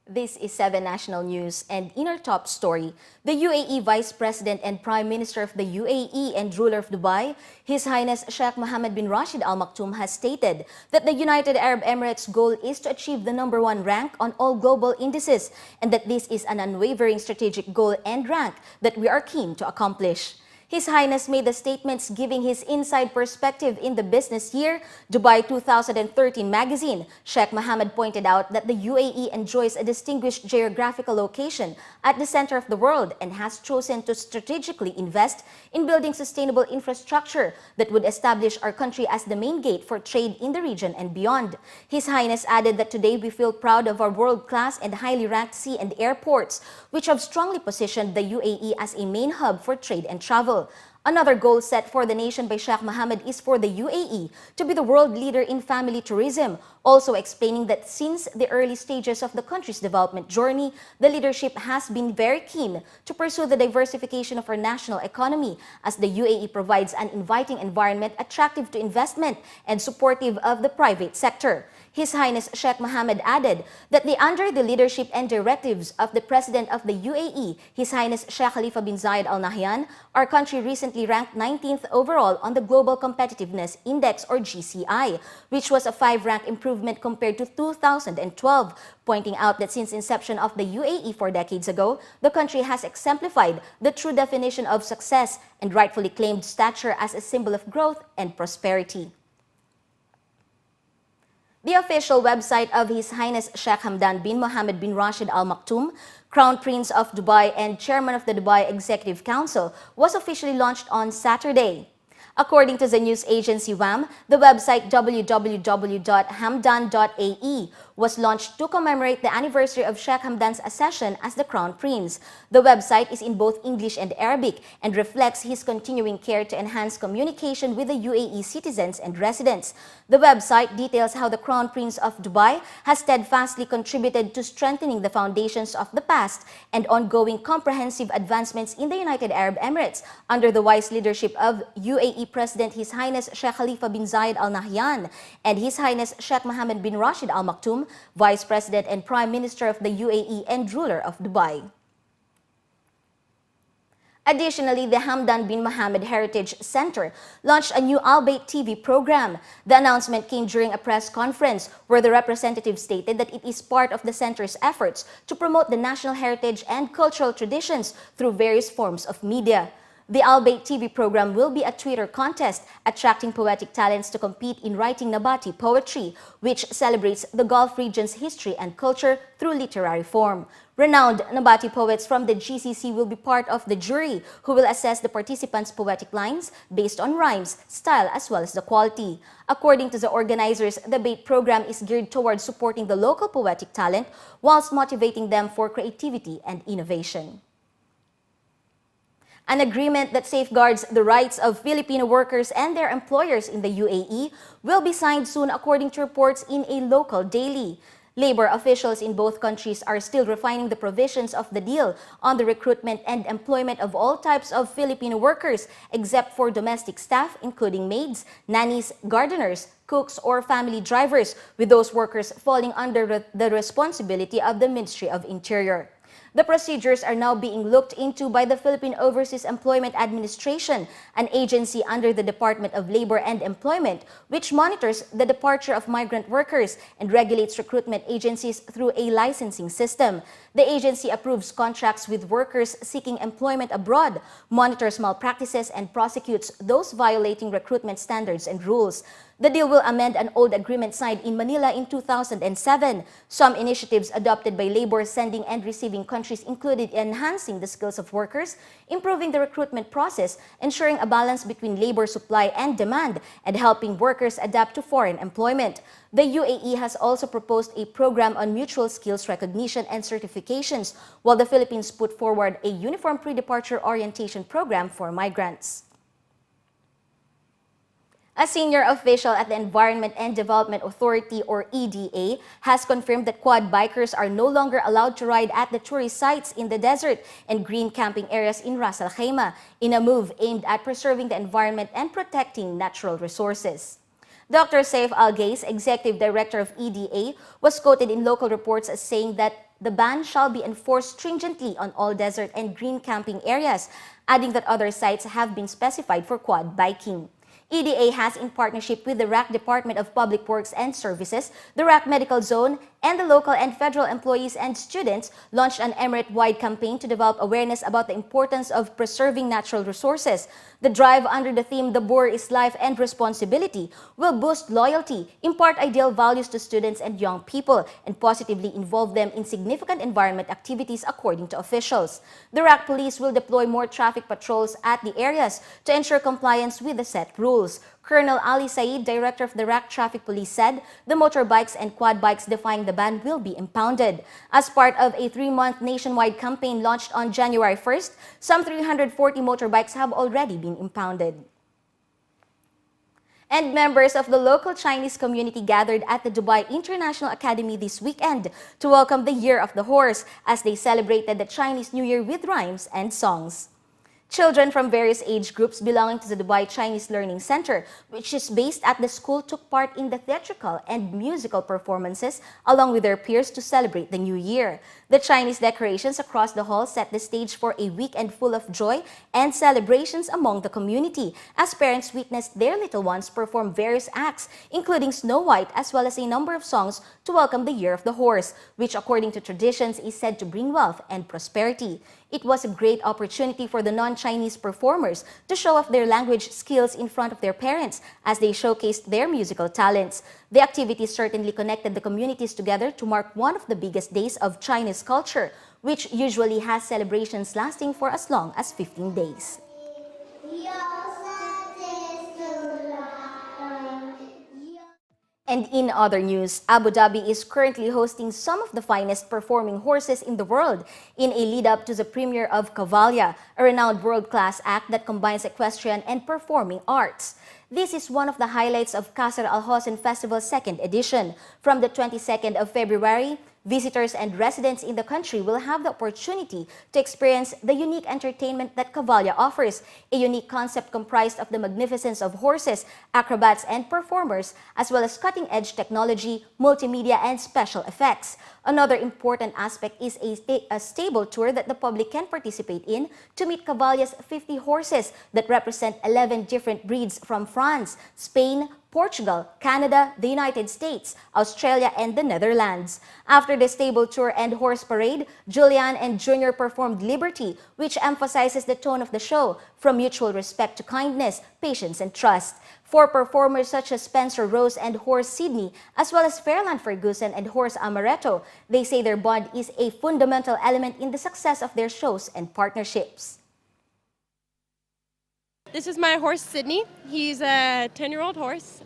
This is 7 National News, and in our top story, the UAE Vice President and Prime Minister of the UAE and ruler of Dubai, His Highness Sheikh Mohammed bin Rashid Al Maktoum, has stated that the United Arab Emirates' goal is to achieve the #1 rank on all global indices, and that this is an unwavering strategic goal and rank that we are keen to accomplish. His Highness made the statements giving his inside perspective in the business year Dubai 2013 magazine. Sheikh Mohammed pointed out that the UAE enjoys a distinguished geographical location at the center of the world and has chosen to strategically invest in building sustainable infrastructure that would establish our country as the main gate for trade in the region and beyond. His Highness added that today we feel proud of our world-class and highly ranked sea and airports, which have strongly positioned the UAE as a main hub for trade and travel. Another goal set for the nation by Sheikh Mohammed is for the UAE to be the world leader in family tourism, also explaining that since the early stages of the country's development journey, the leadership has been very keen to pursue the diversification of our national economy, as the UAE provides an inviting environment attractive to investment and supportive of the private sector. His Highness Sheikh Mohammed added that under the leadership and directives of the President of the UAE, His Highness Sheikh Khalifa bin Zayed Al Nahyan, our country recently ranked 19th overall on the Global Competitiveness Index, or GCI, which was a 5-rank improvement compared to 2012, pointing out that since inception of the UAE 4 decades ago, the country has exemplified the true definition of success and rightfully claimed stature as a symbol of growth and prosperity. The official website of His Highness Sheikh Hamdan bin Mohammed bin Rashid Al Maktoum, Crown Prince of Dubai and Chairman of the Dubai Executive Council, was officially launched on Saturday. According to the news agency WAM, the website www.hamdan.ae was launched to commemorate the anniversary of Sheikh Hamdan's accession as the Crown Prince. The website is in both English and Arabic and reflects his continuing care to enhance communication with the UAE citizens and residents. The website details how the Crown Prince of Dubai has steadfastly contributed to strengthening the foundations of the past and ongoing comprehensive advancements in the United Arab Emirates under the wise leadership of UAE President His Highness Sheikh Khalifa bin Zayed Al Nahyan and His Highness Sheikh Mohammed bin Rashid Al Maktoum, Vice President and Prime Minister of the UAE and ruler of Dubai. Additionally, the Hamdan bin Mohammed Heritage Center launched a new Al-Bayt TV program. The announcement came during a press conference where the representative stated that it is part of the center's efforts to promote the national heritage and cultural traditions through various forms of media. The Al-Bayt TV program will be a Twitter contest attracting poetic talents to compete in writing Nabati poetry, which celebrates the Gulf region's history and culture through literary form. Renowned Nabati poets from the GCC will be part of the jury, who will assess the participants' poetic lines based on rhymes, style, as well as the quality. According to the organizers, the Bayt program is geared towards supporting the local poetic talent whilst motivating them for creativity and innovation. An agreement that safeguards the rights of Filipino workers and their employers in the UAE will be signed soon, according to reports in a local daily. Labor officials in both countries are still refining the provisions of the deal on the recruitment and employment of all types of Filipino workers, except for domestic staff, including maids, nannies, gardeners, cooks, or family drivers, with those workers falling under the responsibility of the Ministry of Interior. The procedures are now being looked into by the Philippine Overseas Employment Administration, an agency under the Department of Labor and Employment, which monitors the departure of migrant workers and regulates recruitment agencies through a licensing system. The agency approves contracts with workers seeking employment abroad, monitors malpractices, and prosecutes those violating recruitment standards and rules. The deal will amend an old agreement signed in Manila in 2007. Some initiatives adopted by labor sending and receiving countries included enhancing the skills of workers, improving the recruitment process, ensuring a balance between labor supply and demand, and helping workers adapt to foreign employment. The UAE has also proposed a program on mutual skills recognition and certifications, while the Philippines put forward a uniform pre-departure orientation program for migrants. A senior official at the Environment and Development Authority, or EDA, has confirmed that quad bikers are no longer allowed to ride at the tourist sites in the desert and green camping areas in Ras Al Khaimah, in a move aimed at preserving the environment and protecting natural resources. Dr. Saif Al-Ghais, Executive Director of EDA, was quoted in local reports as saying that the ban shall be enforced stringently on all desert and green camping areas, adding that other sites have been specified for quad biking. EDA has, in partnership with the RAC Department of Public Works and Services, the RAC Medical Zone, and the local and federal employees and students, launched an Emirate-wide campaign to develop awareness about the importance of preserving natural resources. The drive, under the theme "The Boer is Life and Responsibility," will boost loyalty, impart ideal values to students and young people, and positively involve them in significant environment activities, according to officials. The RAC police will deploy more traffic patrols at the areas to ensure compliance with the set rules. Colonel Ali Saeed, director of the RAC Traffic Police, said the motorbikes and quad bikes defying the ban will be impounded. As part of a 3-month nationwide campaign launched on January 1st, some 340 motorbikes have already been impounded. And members of the local Chinese community gathered at the Dubai International Academy this weekend to welcome the Year of the Horse as they celebrated the Chinese New Year with rhymes and songs. Children from various age groups belonging to the Dubai Chinese Learning Center, which is based at the school, took part in the theatrical and musical performances along with their peers to celebrate the new year. The Chinese decorations across the hall set the stage for a weekend full of joy and celebrations among the community, as parents witnessed their little ones perform various acts, including Snow White, as well as a number of songs to welcome the Year of the Horse, which according to traditions is said to bring wealth and prosperity. It was a great opportunity for the non-Chinese performers to show off their language skills in front of their parents as they showcased their musical talents. The activity certainly connected the communities together to mark one of the biggest days of Chinese culture, which usually has celebrations lasting for as long as 15 days. And in other news, Abu Dhabi is currently hosting some of the finest performing horses in the world in a lead-up to the premiere of Cavalia, a renowned world-class act that combines equestrian and performing arts. This is one of the highlights of Qasr Al Hosn Festival's second edition. From the 22nd of February, visitors and residents in the country will have the opportunity to experience the unique entertainment that Cavalia offers, a unique concept comprised of the magnificence of horses, acrobats, and performers, as well as cutting-edge technology, multimedia, and special effects. Another important aspect is a stable tour that the public can participate in to meet Cavalia's 50 horses that represent 11 different breeds from France, Spain, Portugal, Canada, the United States, Australia, and the Netherlands. After the stable tour and horse parade, Julian and Junior performed Liberty, which emphasizes the tone of the show, from mutual respect to kindness, patience, and trust. For performers such as Spencer Rose and horse Sydney, as well as Fairland Ferguson and horse Amaretto, they say their bond is a fundamental element in the success of their shows and partnerships. This is my horse, Sydney. He's a 10-year-old horse.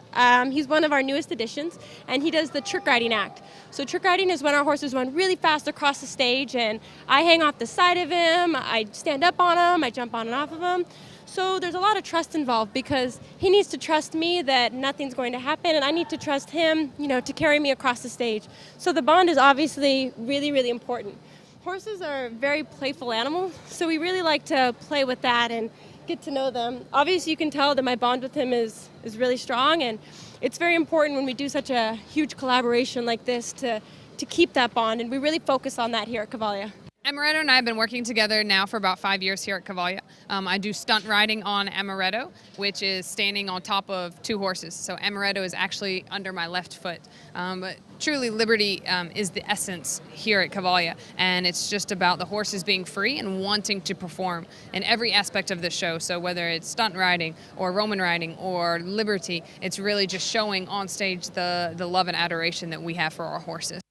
He's one of our newest additions, and he does the trick riding act. So trick riding is when our horses run really fast across the stage, and I hang off the side of him, I stand up on him, I jump on and off of him. So there's a lot of trust involved because he needs to trust me that nothing's going to happen, and I need to trust him, to carry me across the stage. So the bond is obviously really, really important. Horses are very playful animals, so we really like to play with that and get to know them. Obviously, you can tell that my bond with him is really strong, and it's very important when we do such a huge collaboration like this to keep that bond, and we really focus on that here at Cavalia. Amaretto and I have been working together now for about 5 years here at Cavalia. I do stunt riding on Amaretto, which is standing on top of 2 horses. So Amaretto is actually under my left foot. But truly, Liberty is the essence here at Cavalia, and it's just about the horses being free and wanting to perform in every aspect of the show. So whether it's stunt riding or Roman riding or Liberty, it's really just showing on stage the love and adoration that we have for our horses.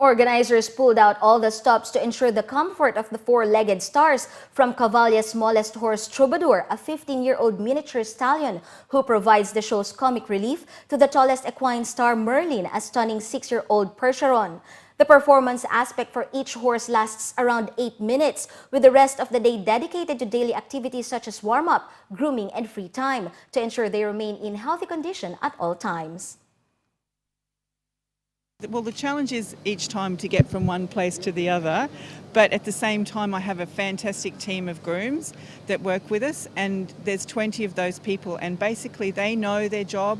Organizers pulled out all the stops to ensure the comfort of the 4-legged stars, from Cavalia's smallest horse, Troubadour, a 15-year-old miniature stallion who provides the show's comic relief, to the tallest equine star, Merlin, a stunning 6-year-old Percheron. The performance aspect for each horse lasts around 8 minutes, with the rest of the day dedicated to daily activities such as warm-up, grooming, and free time to ensure they remain in healthy condition at all times. Well, the challenge is each time to get from one place to the other, but at the same time I have a fantastic team of grooms that work with us, and there's 20 of those people, and basically they know their job,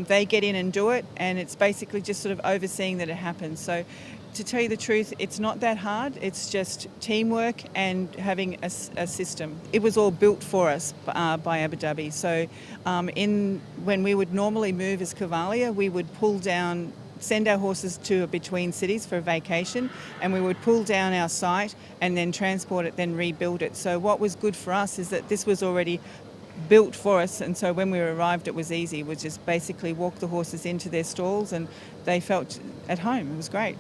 they get in and do it, and it's basically just sort of overseeing that it happens. So To tell you the truth, it's not that hard. It's just teamwork and having a system. It was all built for us by Abu Dhabi. So when we would normally move as Cavalia, we would send our horses to between cities for a vacation, and we would pull down our site and then transport it, then rebuild it. So what was good for us is that this was already built for us, and so when we arrived it was easy. We just basically walk the horses into their stalls and they felt at home. It was great.